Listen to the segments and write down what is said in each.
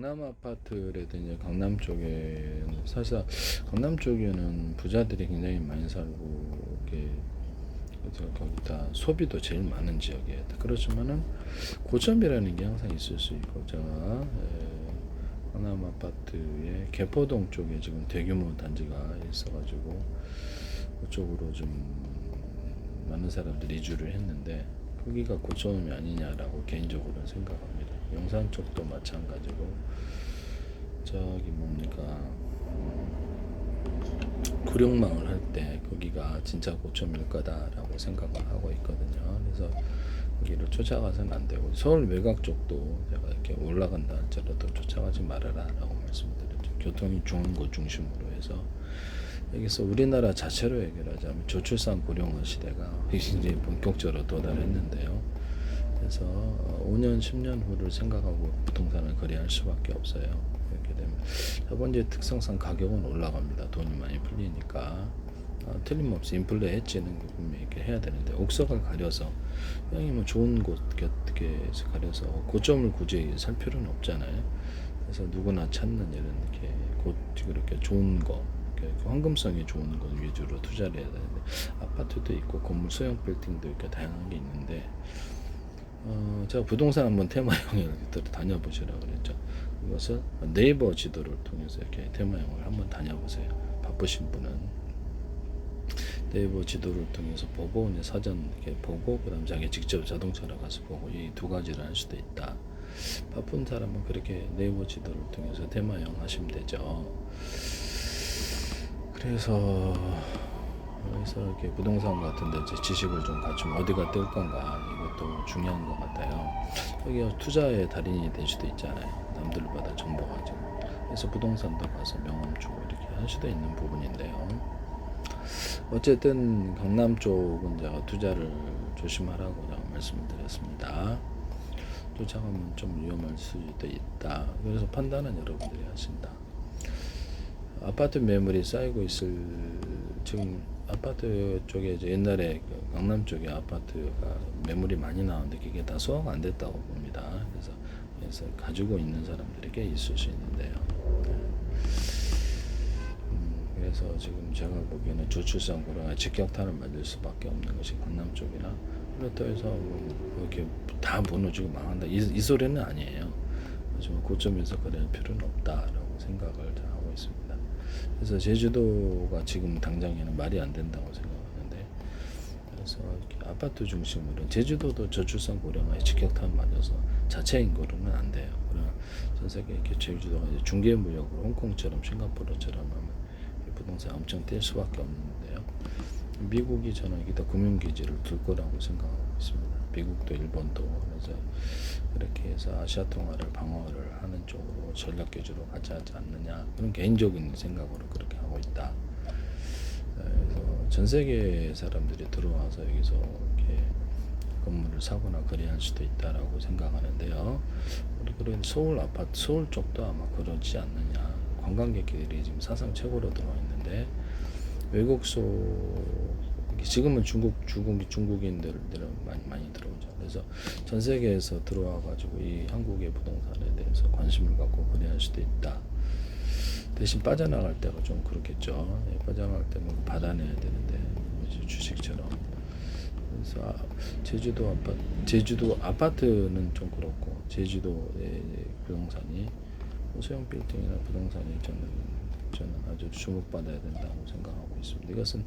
강남 아파트라든지 강남 쪽에는 사실 강남 쪽에는 부자들이 굉장히 많이 살고 이게 그래서 거기다 소비도 제일 많은 지역이에요. 그렇지만은 고점이라는 게 항상 있을 수 있고 제가 강남 아파트의 개포동 쪽에 지금 대규모 단지가 있어가지고 그쪽으로 좀 많은 사람들이 이주를 했는데 거기가 고점이 아니냐라고 개인적으로는 생각합니다. 용산 쪽도 마찬가지고 저기 뭡니까 구룡망을 할 때 거기가 진짜 고점일 거다라고 생각을 하고 있거든요. 그래서 거기를 쫓아가서는 안 되고 서울 외곽 쪽도 제가 이렇게 올라간다 할지라도 쫓아가지 말아라라고 말씀드렸죠. 교통이 좋은 곳 중심으로 해서 여기서 우리나라 자체로 해결하자면 저출산 고령화 시대가 이제 본격적으로 도달했는데요. 그래서 5년, 10년 후를 생각하고 부동산을 거래할 수밖에 없어요. 이렇게 되면 첫 번째 특성상 가격은 올라갑니다. 돈이 많이 풀리니까. 틀림없이 인플레 해지는 분명히 이렇게 해야 되는데 옥석을 가려서 형이 뭐 좋은 곳 어떻게 가려서 고점을 굳이 살 필요는 없잖아요. 그래서 누구나 찾는 이런 이렇게 곧 그렇게 좋은 거 황금성이 좋은 것 위주로 투자를 해야 되는데 아파트도 있고 건물 소형 빌딩도 이렇게 다양한 게 있는데 제가 부동산 한번 테마형을 다녀보시라고 그랬죠. 이것을 네이버 지도를 통해서 이렇게 테마형을 한번 다녀보세요. 바쁘신 분은 네이버 지도를 통해서 보고 사전 이렇게 보고 그다음 자기 직접 자동차로 가서 보고 이 두 가지를 할 수도 있다. 바쁜 사람은 그렇게 네이버 지도를 통해서 테마형 하시면 되죠. 그래서 여기서 이렇게 부동산 같은 데 지식을 좀 갖추면 어디가 뜰 건가 이것도 중요한 것 같아요. 여기가 투자의 달인이 될 수도 있잖아요. 남들보다 정보 가지고. 그래서 부동산도 가서 명함 주고 이렇게 할 수도 있는 부분인데요. 어쨌든 강남 쪽은 제가 투자를 조심하라고 제가 말씀을 드렸습니다. 쫓아가면 좀 위험할 수도 있다. 그래서 판단은 여러분들이 하신다. 아파트 매물이 쌓이고 있을 지금 아파트 쪽에 이제 옛날에 그 강남 쪽에 아파트가 매물이 많이 나오는데 그게 다 소화가 안 됐다고 봅니다. 그래서 가지고 있는 사람들에게 있을 수 있는데요. 그래서 지금 제가 보기에는 저출산고령화 직격탄을 맞을 수밖에 없는 것이 강남 쪽이나 그렇다고 해서 뭐 이렇게 다 무너지고 망한다 이 소리는 아니에요. 하지만 고점에서 그럴 필요는 없다라고 생각을 하고 있습니다. 그래서 제주도가 지금 당장에는 말이 안 된다고 생각하는데 그래서 이렇게 아파트 중심으로 제주도도 저출산 고령화에 직격탄 맞아서 자체 인구로는 안 돼요. 그러나 전 세계 이렇게 제주도가 이제 중개무역으로 홍콩처럼 싱가포르처럼 하면 부동산 엄청 뛸 수밖에 없는데요. 미국이 저는 여기다 금융기지를 둘 거라고 생각하고 있습니다. 미국도 일본도 그래서 그렇게 해서 아시아 통화를 방어를 하는 쪽으로 전략기지로 가지 하지 않느냐 그런 개인적인 생각으로 그렇게 하고 있다. 그래서 전 세계 사람들이 들어와서 여기서 이렇게 건물을 사거나 거래할 수도 있다라고 생각하는데요. 그리고 서울 아파트 서울 쪽도 아마 그러지 않느냐. 관광객들이 지금 사상 최고로 들어와 있는데 외국소 지금은 중국인들은 많이 들어오죠. 그래서 전 세계에서 들어와 가지고 이 한국의 부동산에 대해서 관심을 갖고 거래할 수도 있다. 대신 빠져나갈 때가 좀 그렇겠죠. 빠져나갈 때는 받아내야 되는데 주식처럼. 그래서 제주도 아파트는 좀 그렇고 제주도의 부동산이 소형 빌딩이나 부동산이 저는 아주 주목받아야 된다고 생각하고 있습니다. 이것은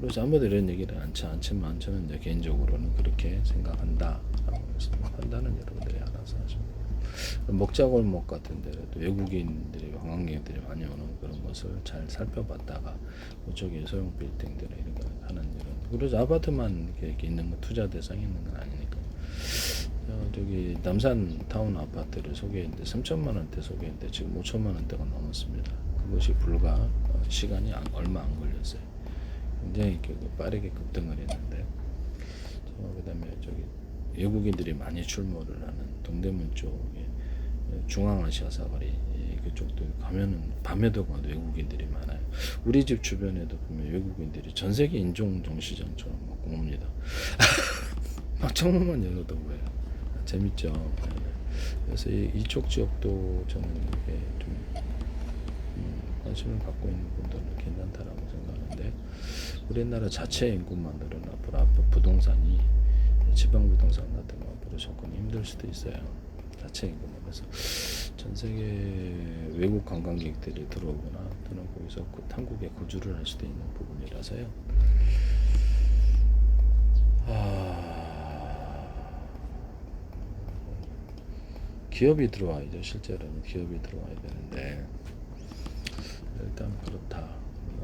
그래서 아무도 이런 얘기를 않지만 저는 이제 개인적으로는 그렇게 생각한다라고 했습니다. 판단은 여러분들이 알아서 하시면 됩니다. 먹자골목 같은 데도 외국인들이 관광객들이 많이 오는 그런 것을 잘 살펴봤다가 그쪽에 소형 빌딩들 이런 거 하는 이런 그래서 아파트만 이렇게 있는 거 투자 대상이 있는 건 아니니까. 저기 남산 타운 아파트를 소개했는데 3천만 원대 소개했는데 지금 5천만 원대가 넘었습니다. 그것이 불과 시간이 얼마 안 걸렸어요. 굉장히 빠르게 급등을 했는데 그다음에 저기 외국인들이 많이 출몰을 하는 동대문 쪽에 중앙아시아 사거리 그쪽도 가면은 밤에도 가도 외국인들이 많아요. 우리 집 주변에도 보면 외국인들이 전 세계 인종 정시장처럼 막 옵니다. 막 창문만 열어도 보여요. 재밌죠. 그래서 이쪽 지역도 저는 이게 좀 관심을 갖고 있는 분들은 괜찮다라고 생각하는데, 우리나라 자체 인구만 늘어나 앞으로 부동산이 지방 부동산 같은 거 앞으로 접근이 힘들 수도 있어요. 자체 인구만. 그래서 전 세계 외국 관광객들이 들어오거나 또는 거기서 한국에 거주를 할 수도 있는 부분이라서요. 기업이 들어와야죠. 실제로는 기업이 들어와야 되는데 일단 그렇다.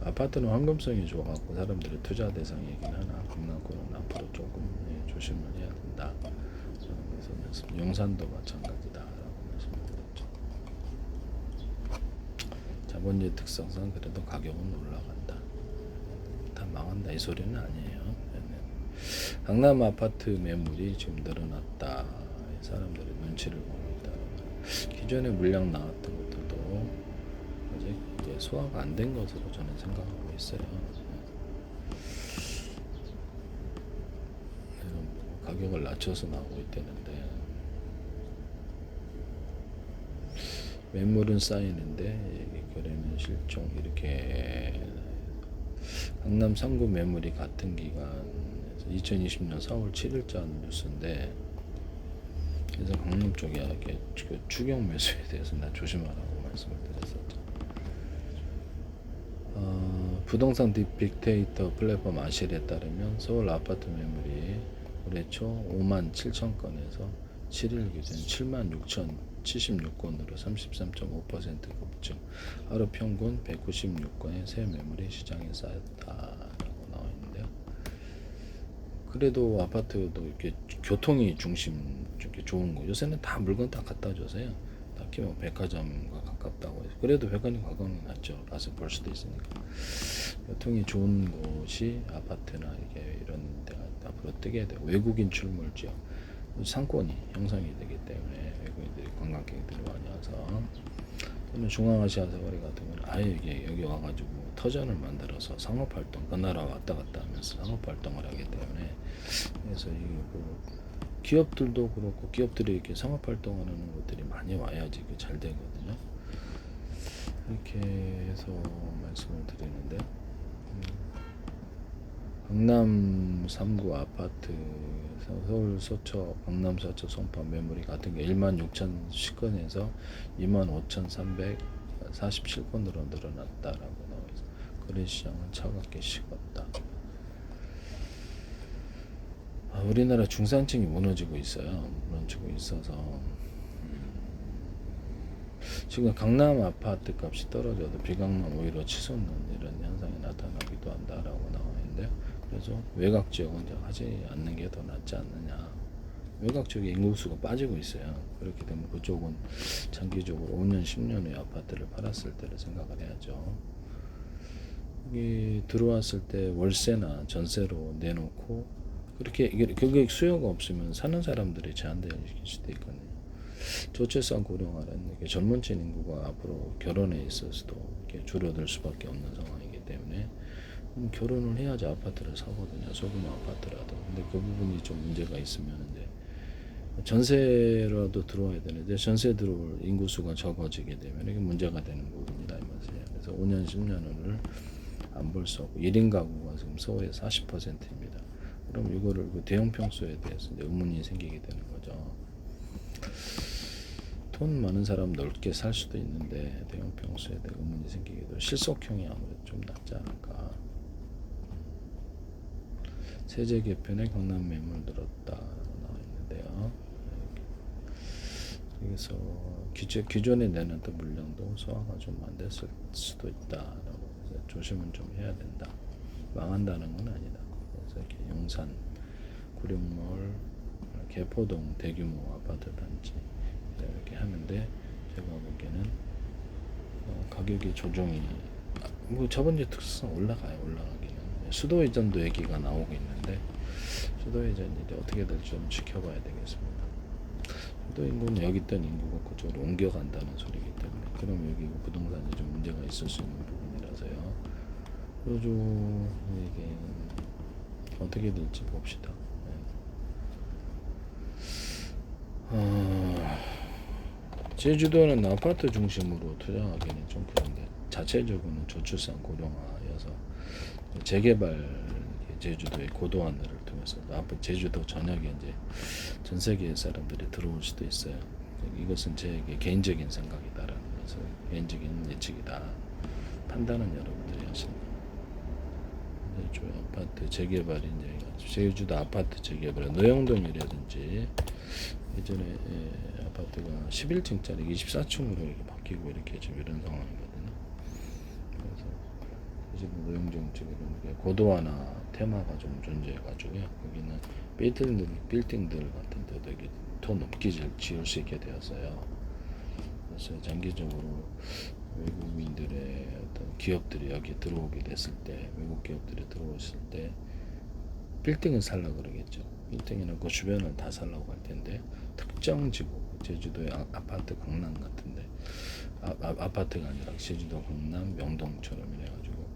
아파트는 황금성이 좋아갖고 사람들이 투자 대상이긴 하나 강남권은 앞으로 조금 조심을 해야 된다. 그래서 말씀. 용산도 마찬가지다라고 말씀드렸죠. 자본주의 특성상 그래도 가격은 올라간다. 다 망한다 이 소리는 아니에요. 강남 아파트 매물이 지금 늘어났다. 사람들이 눈치를 보고 있다. 기존에 물량 나왔던 것들도 아직 이제 소화가 안 된 것으로 저는 생각하고 있어요. 가격을 낮춰서 나오고 있다는데 매물은 쌓이는데 거래는 실종 이렇게 강남 3구 매물이 같은 기간 2020년 4월 7일자 뉴스인데, 그래서 강남 쪽에 이렇게 추경 매수에 대해서 나 조심하라고 말씀을 드렸었죠. 부동산 빅데이터 플랫폼 아실에 따르면 서울 아파트 매물이 올해 초 5만 7천 건에서 7일 기준 7만 6천 76건으로 33.5% 급증, 하루 평균 196건의 새 매물이 시장에 쌓였다라고 나와 있는데요. 그래도 아파트도 이렇게 교통이 중심 이렇게 좋은 거. 요새는 다 물건 다 갖다 줘서요. 딱히 뭐 백화점과 가깝다고 해서 그래도 백화점 가까운 게 낫죠. 가서 볼 수도 있으니까. 교통이 좋은 곳이 아파트나 이게 이런 데가 앞으로 뜨게 되고, 외국인 출몰 지역 상권이 형성이 되기 때문에 외국인들이 관광객들이 많이 와서, 또는 중앙아시아 사거리 같은 경우는 아예 이게 여기 와가지고 터전을 만들어서 상업활동, 그 나라 왔다 갔다 하면서 상업활동을 하기 때문에, 그래서 이 기업들도 그렇고 기업들이 이렇게 상업활동하는 것들이 많이 와야지 잘 되거든요. 이렇게 해서 말씀을 드리는데, 강남 3구 아파트 서울 서초 강남 서초 송파 매물이 같은 게 16,010건에서 25,347건으로 늘어났다라고 나와 있어요. 거래시장은 차갑게 식었다. 우리나라 중산층이 무너지고 있어요. 무너지고 있어서 지금 강남 아파트 값이 떨어져도 비강남 오히려 치솟는 이런 현상이 나타나기도 한다라고 나와 있는데요. 그래서 외곽 지역은 이제 하지 않는 게 더 낫지 않느냐. 외곽 지역에 인구수가 빠지고 있어요. 그렇게 되면 그쪽은 장기적으로 5년, 10년 후에 아파트를 팔았을 때를 생각을 해야죠. 여기 들어왔을 때 월세나 전세로 내놓고 그렇게 그게 수요가 없으면 사는 사람들이 제한될 수도 있거든요. 저출산 고령화라는 게 젊은층 인구가 앞으로 결혼에 있어서도 이렇게 줄어들 수밖에 없는 상황이기 때문에 결혼을 해야지 아파트를 사거든요. 소규모 아파트라도. 근데 그 부분이 좀 문제가 있으면 이제 전세라도 들어와야 되는데 전세 들어올 인구수가 적어지게 되면 이게 문제가 되는 부분이다 이 말이에요. 그래서 5년, 10년을 안 볼 수 없고 1인 가구가 지금 서울에 40%입니다. 그럼 이거를 대형 평수에 대해서 이제 의문이 생기게 되는 거죠. 돈 많은 사람 넓게 살 수도 있는데 대형 평수에 대해 의문이 생기기도, 실속형이 아무래도 좀 낫지 않을까. 세제 개편에 강남 매물 늘었다라고 나와 있는데요. 그래서 기존에 내놨던 물량도 소화가 좀 안 됐을 수도 있다라고 해서 조심은 좀 해야 된다. 망한다는 건 아니다. 그래서 이렇게 용산, 구룡몰, 개포동 대규모 아파트 단지 이렇게 하는데, 제가 보기에는 가격이 조정이 뭐 저번주에 특수성 올라가기는 수도 이전도 얘기가 나오고 있는데, 수도 이전이 이제 어떻게 될지 좀 지켜봐야 되겠습니다. 수도 인구는 여기 있던 인구가 그쪽으로 옮겨간다는 소리이기 때문에, 그럼 여기 부동산이 좀 문제가 있을 수 있는 부분이라서요. 그래서 이게 어떻게 될지 봅시다. 제주도는 아파트 중심으로 투자하기는 좀 그런데 자체적으로는 저출산 고령화여서 재개발 제주도의 고도화를 통해서 앞으로 제주도 전역에 이제 전 세계 사람들이 들어올 수도 있어요. 이것은 제 개인적인 생각이다라는 것을 개인적인 예측이다. 판단은 여러분들이 하시는 거예요. 제주 아파트 재개발이 이제 제주도 아파트 재개발 노영동이라든지 예전에 아파트가 11층짜리 24층으로 이렇게 바뀌고 이렇게 지금 이런 상황이거든요. 그래서 지금 노영정 쪽에는 고도화나 테마가 좀 존재해가지고요. 거기는 빌딩들 같은 데도 이렇게 더 높게 지을 수 있게 되었어요. 그래서 장기적으로 외국인들의 어떤 기업들이 여기 들어오게 됐을 때, 외국 기업들이 들어오실 때 빌딩을 살려고 그러겠죠. 빌딩이나 그 주변을 다 살려고 할 텐데 특정 지구, 제주도의 아파트 강남 같은데 아파트가 아니라 제주도 강남 명동처럼 이래가지고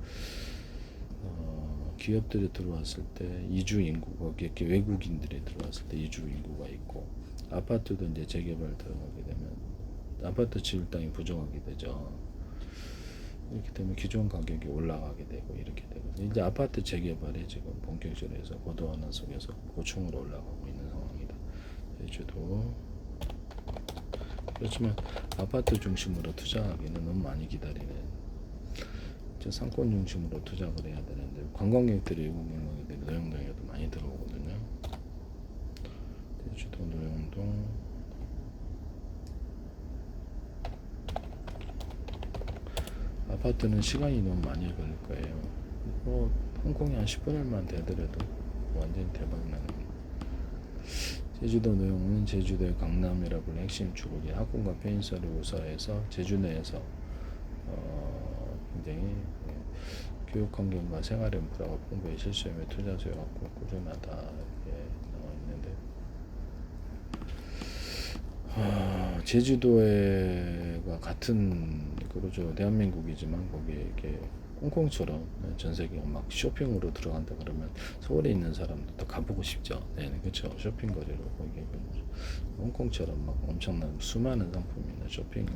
기업들이 들어왔을 때 이주 인구가 이렇게 외국인들이 들어왔을 때 이주 인구가 있고 아파트도 이제 재개발 들어가게 되면 아파트 지을 땅이 부족하게 되죠. 이렇게 되면 기존 가격이 올라가게 되고 이렇게 되고 이제 아파트 재개발이 지금 본격적으로 해서 고도화나 속에서 고층으로 올라가고 있는 상황이다. 제주도 그렇지만 아파트 중심으로 투자하기는 너무 많이 기다리는 상권 중심으로 투자를 해야 되는데 관광객들이 외국 관광객들이 노영동에도 많이 들어오거든요. 제주도 노영동 아파트는 시간이 너무 많이 걸릴 거예요. 홍콩이 한 10분을만 되더라도 완전히 대박 나는. 제주도 노영은 제주도의 강남이라 불리는 핵심 주거지 학군과 페인서를 우사해서 제주 내에서 굉장히 교육 환경과 생활 인프라가 풍부해 실수요에 투자 수요가 꾸준하다 이렇게 나와 있는데 제주도가 같은 그러죠 대한민국이지만 거기에 이렇게 홍콩처럼 전 세계가 막 쇼핑으로 들어간다 그러면 서울에 있는 사람도 또 가보고 싶죠. 네, 그렇죠. 쇼핑거리로 거기 홍콩처럼 막 엄청난 수많은 상품이나 쇼핑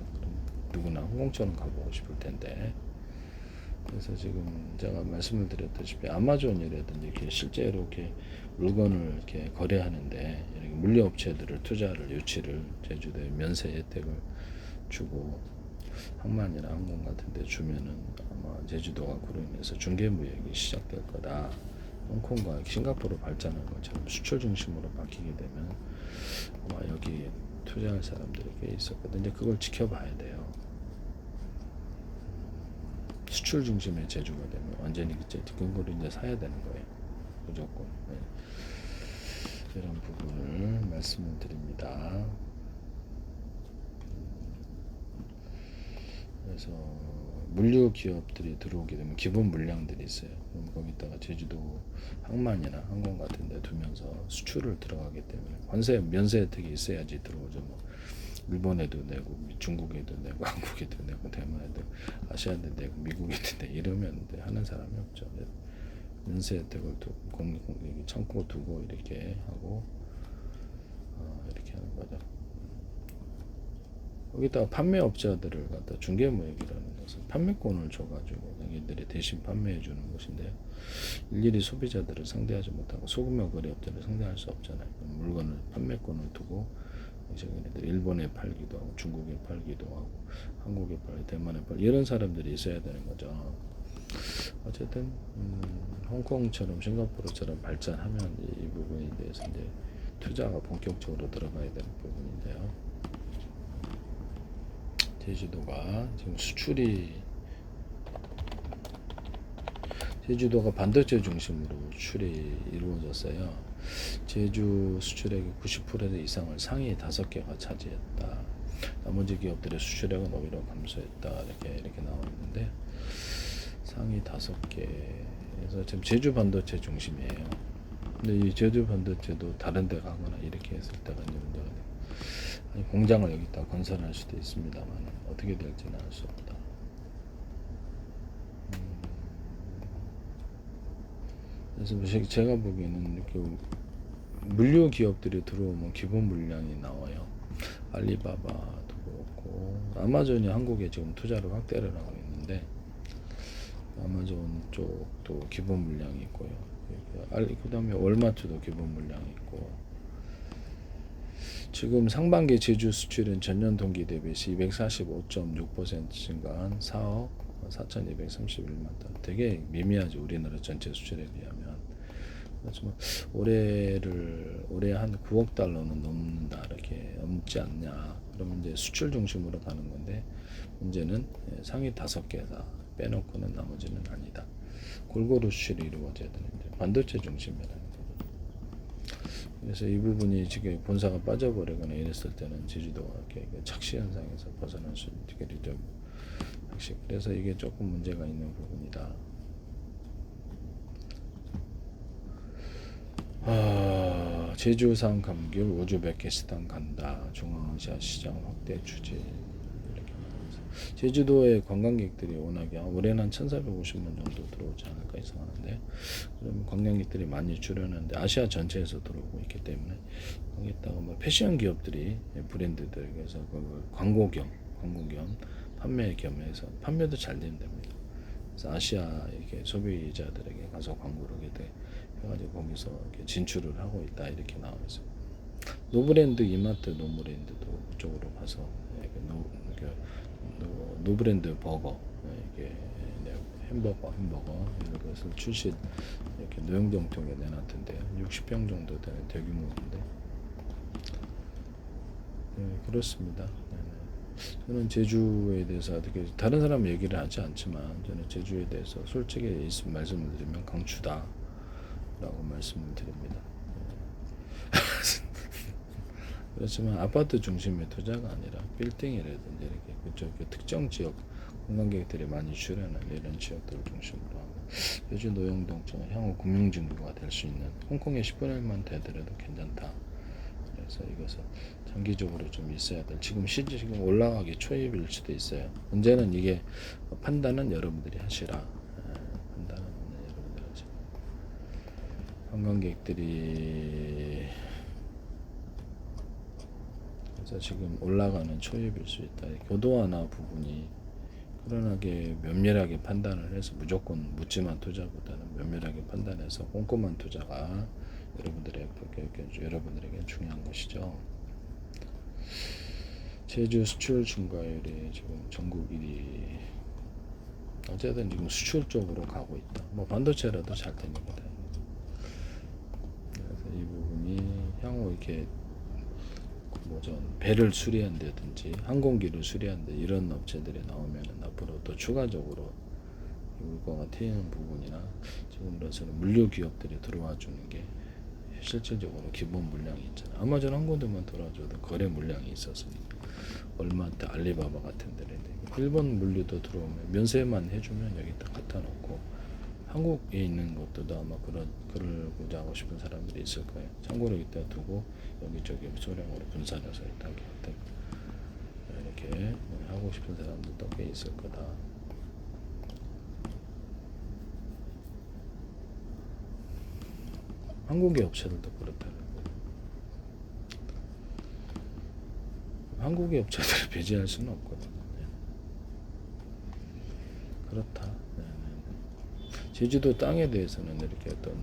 누구나 홍콩처럼 가보고 싶을 텐데. 그래서 지금 제가 말씀을 드렸다시피 아마존이라든지 이렇게 실제로 이렇게 물건을 이렇게 거래하는데 이렇게 물류업체들을 투자를 유치를 제주도에 면세 혜택을 주고 항만이나 항공 같은 데 주면은 아마 제주도가 그로 인해서 중개무역이 시작될 거다. 홍콩과 싱가포르 발전한 것처럼 수출 중심으로 바뀌게 되면 아마 여기 투자할 사람들이 꽤 있었거든요. 그걸 지켜봐야 돼요. 수출 중심의 제주가 되면 완전히 그거를 이제 사야 되는 거예요. 무조건. 네. 이런 부분을 말씀을 드립니다. 그래서 물류 기업들이 들어오게 되면 기본 물량들이 있어요. 그럼 거기다가 제주도 항만이나 항공 같은 데 두면서 수출을 들어가기 때문에 관세 면세 혜택이 있어야지 들어오죠. 뭐 일본에도 내고 중국에도 내고 한국에도 내고 대만에도 아시아에도 내고 미국에도 내고 이러면 하는 사람이 없죠. 면세 혜택을 두고 창고 두고 이렇게 하고 이렇게 하는 거죠. 거기다가 판매업자들을 갖다 중개무역이라는 것은 판매권을 줘가지고 자기들이 대신 판매해주는 것인데 일일이 소비자들을 상대하지 못하고 소규모 거래업자를 상대할 수 없잖아요. 물건을 판매권을 두고 자기네들 일본에 팔기도 하고 중국에 팔기도 하고 한국에 팔고 대만에 팔고 이런 사람들이 있어야 되는 거죠. 어쨌든 홍콩처럼 싱가포르처럼 발전하면 이 부분에 대해서 이제 투자가 본격적으로 들어가야 되는 부분인데요. 제주도가 지금 제주도가 반도체 중심으로 수출이 이루어졌어요. 제주 수출액의 90% 이상을 상위 5개가 차지했다. 나머지 기업들의 수출액은 오히려 감소했다. 이렇게 나와 있는데 상위 5개에서 지금 제주 반도체 중심이에요. 근데 이 제주 반도체도 다른 데 가거나 이렇게 했을 때가 이제 문제가 돼요. 아니, 공장을 여기다 건설할 수도 있습니다만 어떻게 될지는 알 수 없다. 그래서 제가 보기에는 이렇게 물류 기업들이 들어오면 기본 물량이 나와요. 알리바바, 그렇고 아마존이 한국에 지금 투자를 확대를 하고 있는데 아마존 쪽도 기본 물량이 있고요. 그다음에 월마트도 기본 물량이 있고 지금 상반기 제주 수출은 전년 동기 대비시 245.6% 증가한 4억 4,231만 톤. 되게 미미하죠. 우리나라 전체 수출에 비하면. 그렇지만 올해 한 9억 달러는 넘는다 이렇게 넘지 않냐. 그러면 이제 수출 중심으로 가는 건데 문제는 상위 5개사 빼놓고는 나머지는 아니다. 골고루 수출이 이루어져야 되는데 반도체 중심이라는 거거든요. 그래서 이 부분이 지금 본사가 빠져버리거나 이랬을 때는 제주도가 이렇게 착시 현상에서 벗어날 수 있게 되죠. 그래서 이게 조금 문제가 있는 부분이다. 제주상 감귤 우즈베키스탄 간다. 중앙아시아 시장 확대 추진 이렇게 말하면서 제주도에 관광객들이 워낙에 올해는 한 1,450만 정도 들어오지 않을까 예상하는데 그러면 관광객들이 많이 줄였는데 아시아 전체에서 들어오고 있기 때문에 거기다가 뭐 패션 기업들이 브랜드들에게서 광고 겸 판매 겸해서 판매도 잘 된답니다. 그래서 아시아 이렇게 소비자들에게 가서 광고를 해가지고 거기서 이렇게 진출을 하고 있다 이렇게 나와 있어요. 노브랜드 이마트 노브랜드도 그쪽으로 가서 노브랜드 버거 이게 햄버거 이런 것을 출시 이렇게 노영정통에 내놨던데 60평 정도 되는 대규모인데 그렇습니다. 저는 제주에 대해서 어떻게 다른 사람 얘기를 하지 않지만 저는 제주에 대해서 솔직히 말씀을 드리면 강추다라고 말씀을 드립니다. 그렇지만 아파트 중심의 투자가 아니라 빌딩이라든지 이렇게 그쪽 특정 지역 관광객들이 많이 출연하는 이런 지역들을 중심으로 하고 제주 노영동청은 향후 금융진구가 될 수 있는 홍콩의 10분의 1만 되더라도 괜찮다. 그래서 이것을 장기적으로 좀 있어야 될 지금 지금 올라가기 초입일 수도 있어요. 문제는 이게 판단은 여러분들이 하시라. 판단은 여러분들이 하시라. 관광객들이 그래서 지금 올라가는 초입일 수 있다. 교도화나 부분이 그러하게 면밀하게 판단을 해서 무조건 묻지만 투자보다는 면밀하게 판단해서 꼼꼼한 투자가 여러분들에게 중요한 것이죠. 제주 수출 증가율이 지금 전국 1위. 어쨌든 지금 수출 쪽으로 가고 있다. 뭐 반도체라도 잘 됩니다. 그래서 이 부분이 향후 이렇게 배를 수리한다든지 항공기를 수리한다 이런 업체들이 나오면은 앞으로 또 추가적으로 물가가 튀는 부분이나 지금으로서는 물류 기업들이 들어와 주는 게 실질적으로 기본 물량이 있잖아요. 아마존 한 군데만 들어와줘도 거래 물량이 있어서 월마트, 알리바바 같은 데인데 일본 물류도 들어오면 면세만 해주면 여기다 갖다 놓고 한국에 있는 것들도 아마 그러고자 하고 싶은 사람들이 있을 거예요. 참고로 이따 두고 여기저기 소량으로 분산해서 이렇게 하고 싶은 사람들도 꽤 있을 거다. 한국의 업체들도 그렇다는 거예요. 한국의 업체들을 배제할 수는 없거든요. 그렇다. 제주도 땅에 대해서는 이렇게 어떤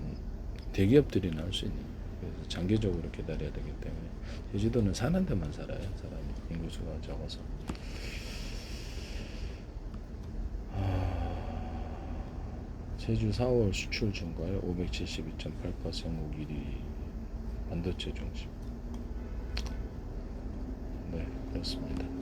대기업들이나 할 수 있는 그래서 장기적으로 기다려야 되기 때문에 제주도는 사는 데만 살아요. 사람이 인구수가 적어서. 제주 4월 수출 증가율 572.8% 전국 1위 반도체 중심. 네, 그렇습니다.